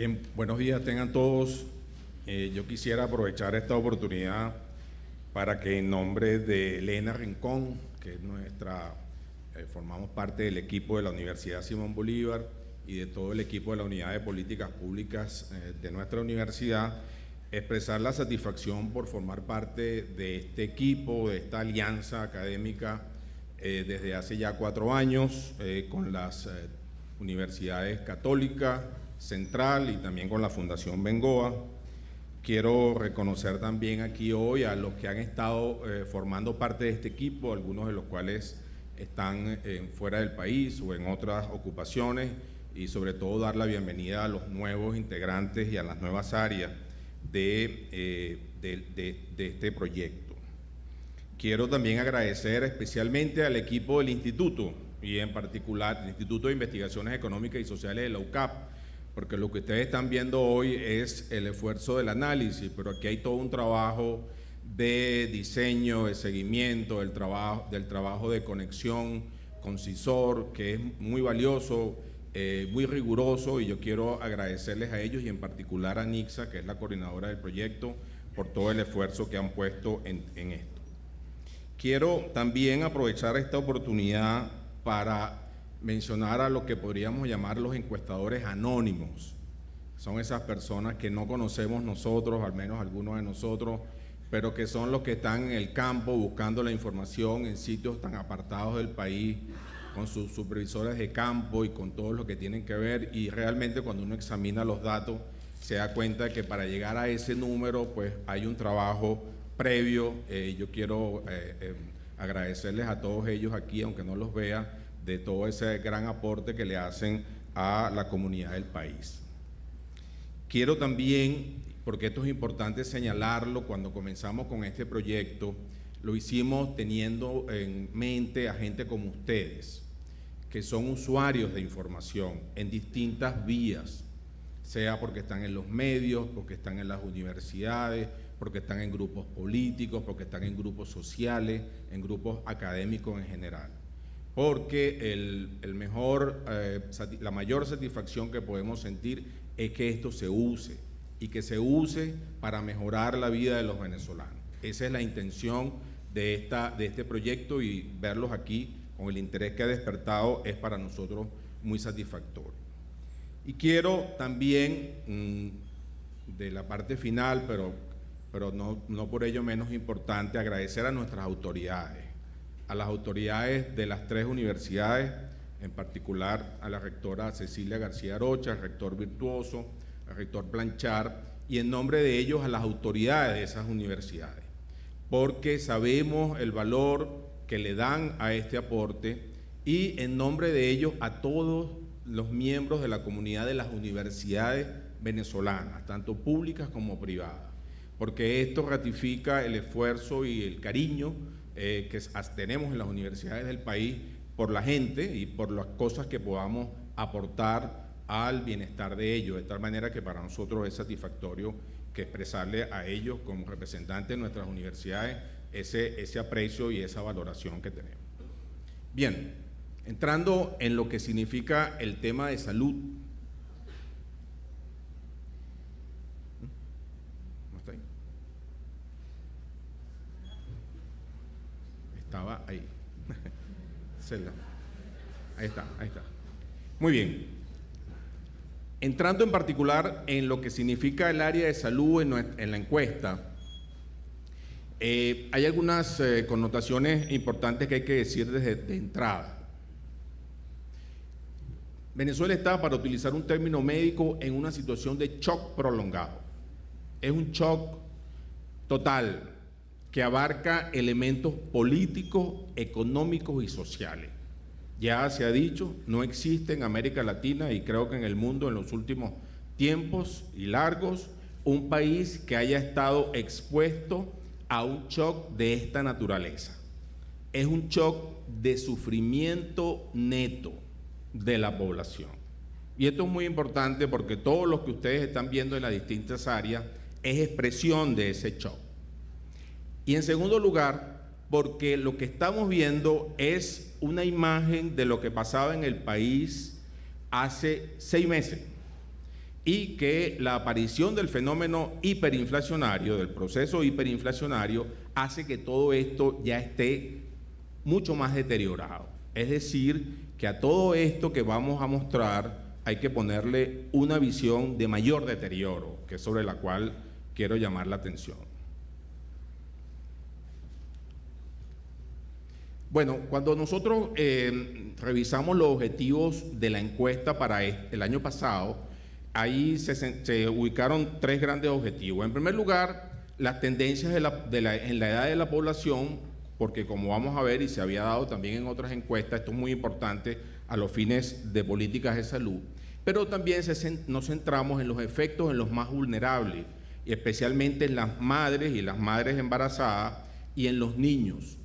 Bien, buenos días tengan todos. Yo quisiera aprovechar esta oportunidad para que en nombre de Elena Rincón, que es formamos parte del equipo de la Universidad Simón Bolívar y de todo el equipo de la Unidad de Políticas Públicas de nuestra universidad, expresar la satisfacción por formar parte de este equipo, de esta alianza académica desde hace ya 4 años con las universidades católicas, Central y también con la Fundación Bengoa. Quiero reconocer también aquí hoy a los que han estado formando parte de este equipo, algunos de los cuales están fuera del país o en otras ocupaciones, y sobre todo dar la bienvenida a los nuevos integrantes y a las nuevas áreas de este proyecto. Quiero también agradecer especialmente al equipo del instituto y en particular el Instituto de Investigaciones Económicas y Sociales de la UCAP, porque lo que ustedes están viendo hoy es el esfuerzo del análisis, pero aquí hay todo un trabajo de diseño, de seguimiento, del trabajo de conexión con CISOR, que es muy valioso, muy riguroso, y yo quiero agradecerles a ellos y en particular a Nixa, que es la coordinadora del proyecto, por todo el esfuerzo que han puesto en esto. Quiero también aprovechar esta oportunidad para mencionar a lo que podríamos llamar los encuestadores anónimos. Son esas personas que no conocemos nosotros, al menos algunos de nosotros, pero que son los que están en el campo buscando la información en sitios tan apartados del país, con sus supervisores de campo y con todo lo que tienen que ver, y realmente cuando uno examina los datos se da cuenta de que para llegar a ese número pues hay un trabajo previo. Yo quiero agradecerles a todos ellos aquí, aunque no los vea, de todo ese gran aporte que le hacen a la comunidad del país. Quiero también, porque esto es importante señalarlo, cuando comenzamos con este proyecto, lo hicimos teniendo en mente a gente como ustedes, que son usuarios de información en distintas vías, sea porque están en los medios, porque están en las universidades, porque están en grupos políticos, porque están en grupos sociales, en grupos académicos en general. Porque la mayor satisfacción que podemos sentir es que esto se use y que se use para mejorar la vida de los venezolanos. Esa es la intención de este proyecto, y verlos aquí con el interés que ha despertado es para nosotros muy satisfactorio. Y quiero también, de la parte final, pero no por ello menos importante, agradecer a nuestras autoridades, a las autoridades de las 3 universidades, en particular a la rectora Cecilia García Arocha, al rector Virtuoso, al rector Blanchard, y en nombre de ellos a las autoridades de esas universidades, porque sabemos el valor que le dan a este aporte, y en nombre de ellos a todos los miembros de la comunidad de las universidades venezolanas, tanto públicas como privadas, porque esto ratifica el esfuerzo y el cariño que tenemos en las universidades del país por la gente y por las cosas que podamos aportar al bienestar de ellos, de tal manera que para nosotros es satisfactorio que expresarle a ellos como representantes de nuestras universidades ese aprecio y esa valoración que tenemos. Bien, entrando en lo que significa el tema de salud. ¿No está ahí? Estaba ahí. Ahí está. Muy bien. Entrando en particular en lo que significa el área de salud en la encuesta, hay algunas connotaciones importantes que hay que decir de entrada. Venezuela está, para utilizar un término médico, en una situación de shock prolongado. Es un shock total que abarca elementos políticos, económicos y sociales. Ya se ha dicho, no existe en América Latina y creo que en el mundo en los últimos tiempos y largos un país que haya estado expuesto a un shock de esta naturaleza. Es un shock de sufrimiento neto de la población. Y esto es muy importante porque todo lo que ustedes están viendo en las distintas áreas es expresión de ese shock. Y en segundo lugar, porque lo que estamos viendo es una imagen de lo que pasaba en el país hace 6 meses. y que la aparición del fenómeno hiperinflacionario, del proceso hiperinflacionario, hace que todo esto ya esté mucho más deteriorado. Es decir, que a todo esto que vamos a mostrar hay que ponerle una visión de mayor deterioro, que es sobre la cual quiero llamar la atención. Bueno, cuando nosotros revisamos los objetivos de la encuesta para el año pasado, ahí se ubicaron tres grandes objetivos. En primer lugar, las tendencias en la edad de la población, porque como vamos a ver y se había dado también en otras encuestas, esto es muy importante a los fines de políticas de salud, pero también nos centramos en los efectos en los más vulnerables, y especialmente en las madres y las madres embarazadas y en los niños.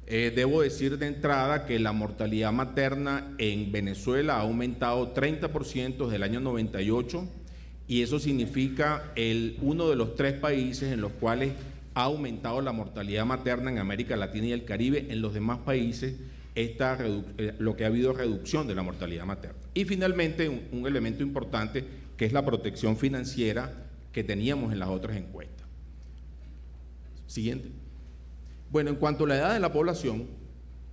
Debo decir de entrada que la mortalidad materna en Venezuela ha aumentado 30% desde el año 98, y eso significa uno de los 3 países en los cuales ha aumentado la mortalidad materna en América Latina y el Caribe. En los demás países lo que ha habido es reducción de la mortalidad materna. Y finalmente un elemento importante, que es la protección financiera que teníamos en las otras encuestas. Siguiente. Bueno, en cuanto a la edad de la población,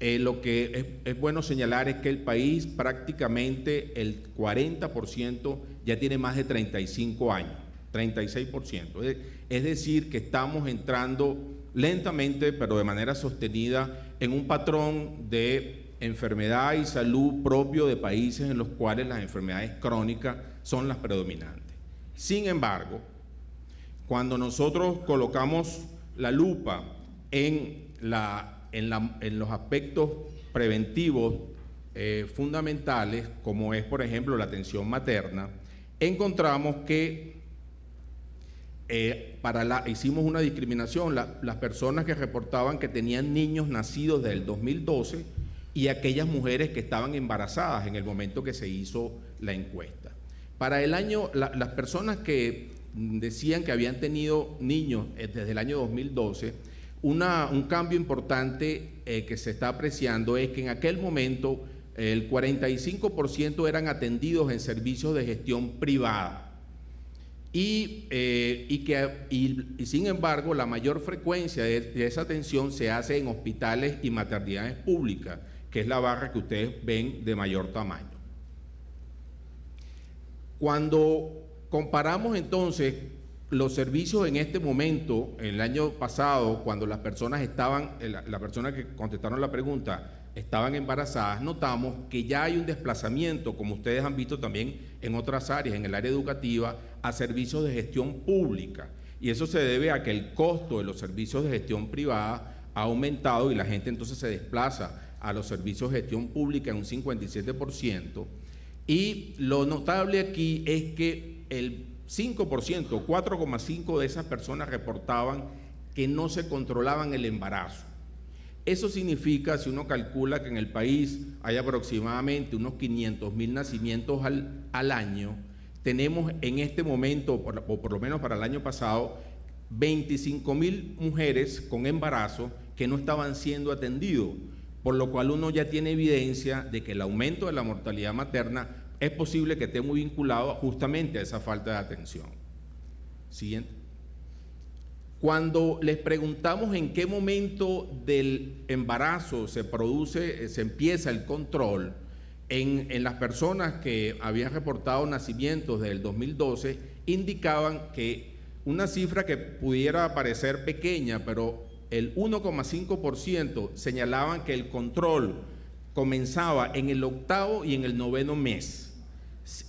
lo que es bueno señalar es que el país prácticamente el 40% ya tiene más de 35 años, 36%. Es decir, que estamos entrando lentamente, pero de manera sostenida, en un patrón de enfermedad y salud propio de países en los cuales las enfermedades crónicas son las predominantes. Sin embargo, cuando nosotros colocamos la lupa en los aspectos preventivos fundamentales, como es, por ejemplo, la atención materna, encontramos que hicimos una discriminación, las personas que reportaban que tenían niños nacidos desde el 2012 y aquellas mujeres que estaban embarazadas en el momento que se hizo la encuesta. Para el año, las personas que decían que habían tenido niños desde el año 2012, un cambio importante que se está apreciando es que en aquel momento el 45% eran atendidos en servicios de gestión privada y sin embargo la mayor frecuencia de esa atención se hace en hospitales y maternidades públicas, que es la barra que ustedes ven de mayor tamaño. Cuando comparamos entonces los servicios en este momento, el año pasado, cuando las personas que contestaron la pregunta estaban embarazadas, notamos que ya hay un desplazamiento, como ustedes han visto también en otras áreas, en el área educativa, a servicios de gestión pública. Y eso se debe a que el costo de los servicios de gestión privada ha aumentado y la gente entonces se desplaza a los servicios de gestión pública en un 57%. Y lo notable aquí es que el 5%, 4,5% de esas personas reportaban que no se controlaban el embarazo. Eso significa, si uno calcula que en el país hay aproximadamente unos 500.000 nacimientos al año, tenemos en este momento, o por lo menos para el año pasado, 25.000 mujeres con embarazo que no estaban siendo atendidos, por lo cual uno ya tiene evidencia de que el aumento de la mortalidad materna es posible que esté muy vinculado justamente a esa falta de atención. Siguiente. Cuando les preguntamos en qué momento del embarazo se empieza el control, en las personas que habían reportado nacimientos desde el 2012, indicaban que una cifra que pudiera parecer pequeña, pero el 1,5% señalaban que el control comenzaba en el 8º y en el 9º mes.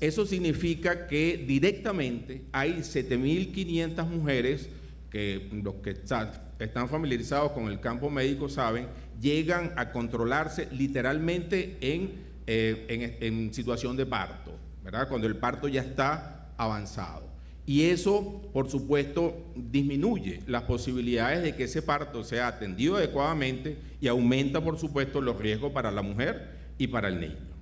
Eso significa que directamente hay 7.500 mujeres, que los que están familiarizados con el campo médico saben, llegan a controlarse literalmente en situación de parto, ¿verdad? Cuando el parto ya está avanzado. Y eso, por supuesto, disminuye las posibilidades de que ese parto sea atendido adecuadamente y aumenta, por supuesto, los riesgos para la mujer y para el niño.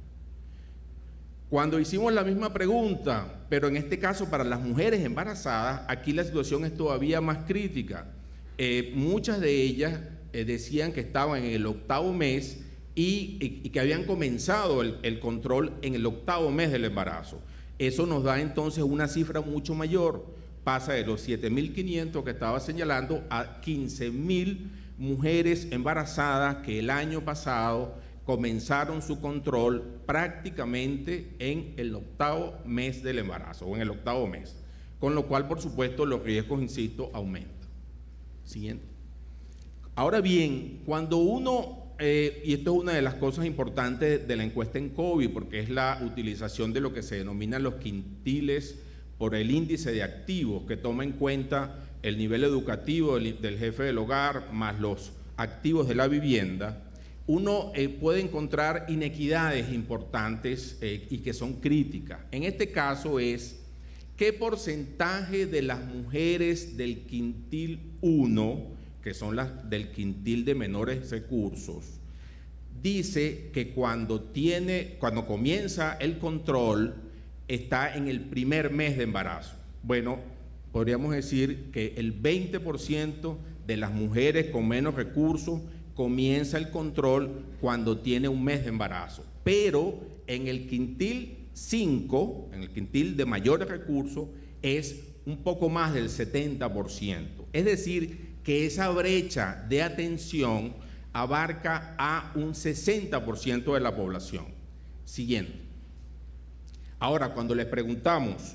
Cuando hicimos la misma pregunta, pero en este caso para las mujeres embarazadas, aquí la situación es todavía más crítica. Muchas de ellas decían que estaban en el 8º mes y que habían comenzado el control en el 8º mes del embarazo. Eso nos da entonces una cifra mucho mayor, pasa de los 7.500 que estaba señalando a 15.000 mujeres embarazadas que el año pasado comenzaron su control prácticamente en el 8º mes del embarazo o en el 8º mes, con lo cual, por supuesto, los riesgos, insisto, aumentan. Siguiente. Ahora bien, cuando uno, y esto es una de las cosas importantes de la encuesta en COVID, porque es la utilización de lo que se denominan los quintiles por el índice de activos, que toma en cuenta el nivel educativo del jefe del hogar más los activos de la vivienda, uno puede encontrar inequidades importantes y que son críticas. En este caso es qué porcentaje de las mujeres del quintil 1, que son las del quintil de menores recursos, dice que cuando comienza el control está en el primer mes de embarazo. Bueno, podríamos decir que el 20% de las mujeres con menos recursos comienza el control cuando tiene un mes de embarazo, pero en el quintil 5, en el quintil de mayores recursos, es un poco más del 70%. Es decir, que esa brecha de atención abarca a un 60% de la población. Siguiente. Ahora, cuando le preguntamos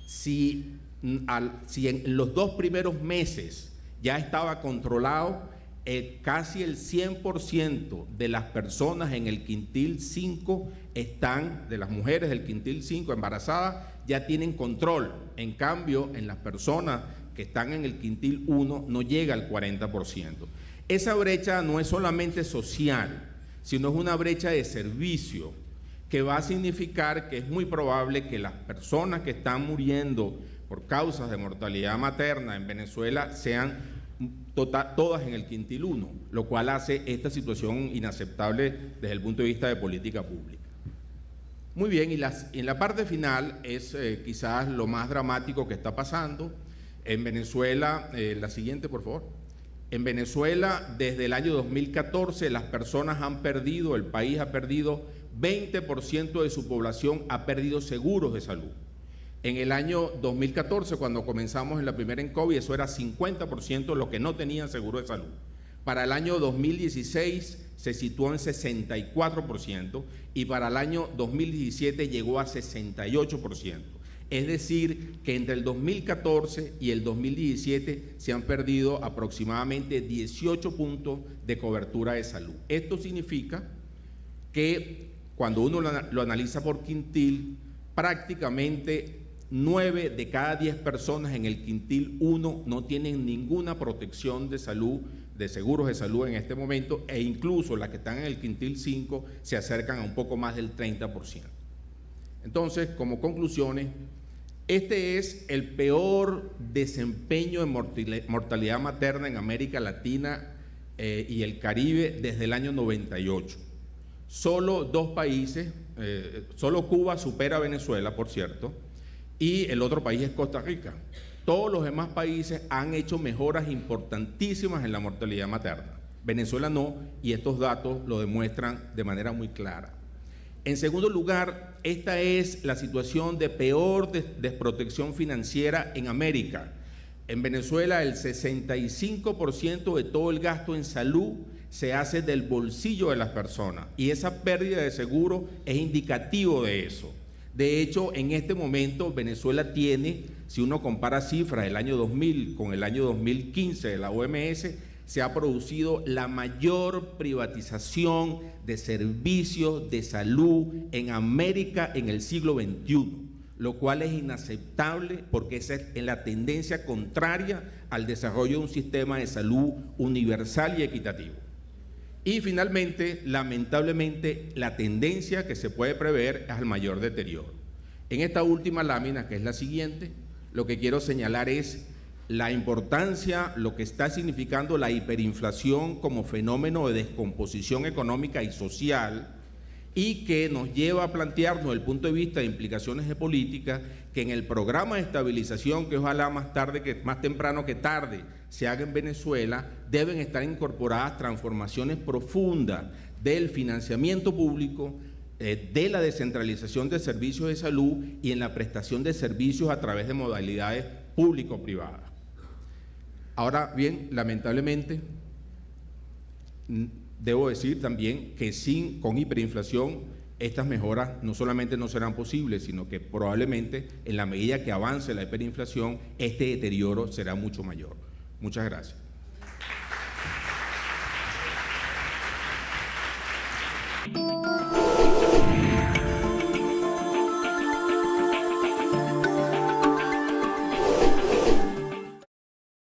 si en los 2 primeros meses ya estaba controlado, casi el 100% de las personas en el quintil 5 de las mujeres del quintil 5 embarazadas, ya tienen control. En cambio, en las personas que están en el quintil 1 no llega al 40%. Esa brecha no es solamente social, sino es una brecha de servicio, que va a significar que es muy probable que las personas que están muriendo por causas de mortalidad materna en Venezuela sean todas en el quintil 1, lo cual hace esta situación inaceptable desde el punto de vista de política pública. Muy bien, y en la parte final es quizás lo más dramático que está pasando. En Venezuela, la siguiente, por favor. En Venezuela, desde el año 2014, las personas han perdido, el país ha perdido 20% de su población, ha perdido seguros de salud. En el año 2014, cuando comenzamos en la primera en COVID, eso era 50% los que no tenían seguro de salud. Para el año 2016 se situó en 64% y para el año 2017 llegó a 68%. Es decir, que entre el 2014 y el 2017 se han perdido aproximadamente 18 puntos de cobertura de salud. Esto significa que cuando uno lo analiza por quintil, prácticamente 9 de cada 10 personas en el quintil 1 no tienen ninguna protección de salud, de seguros de salud en este momento, e incluso las que están en el quintil 5 se acercan a un poco más del 30%. Entonces, como conclusiones, este es el peor desempeño de mortalidad materna en América Latina y el Caribe desde el año 98. Solo 2 países, solo Cuba supera a Venezuela, por cierto, y el otro país es Costa Rica. Todos los demás países han hecho mejoras importantísimas en la mortalidad materna. Venezuela no, y estos datos lo demuestran de manera muy clara. En segundo lugar, esta es la situación de peor desprotección financiera en América. En Venezuela, el 65% de todo el gasto en salud se hace del bolsillo de las personas, y esa pérdida de seguro es indicativo de eso. De hecho, en este momento Venezuela tiene, si uno compara cifras del año 2000 con el año 2015 de la OMS, se ha producido la mayor privatización de servicios de salud en América en el siglo XXI, lo cual es inaceptable porque esa es la tendencia contraria al desarrollo de un sistema de salud universal y equitativo. Y finalmente, lamentablemente, la tendencia que se puede prever es al mayor deterioro. En esta última lámina, que es la siguiente, lo que quiero señalar es la importancia, lo que está significando la hiperinflación como fenómeno de descomposición económica y social, y que nos lleva a plantearnos desde el punto de vista de implicaciones de política, que en el programa de estabilización, que ojalá más temprano que tarde se haga en Venezuela, deben estar incorporadas transformaciones profundas del financiamiento público, de la descentralización de servicios de salud y en la prestación de servicios a través de modalidades público-privadas. Ahora bien, lamentablemente, debo decir también que con hiperinflación estas mejoras no solamente no serán posibles, sino que probablemente en la medida que avance la hiperinflación, este deterioro será mucho mayor. Muchas gracias.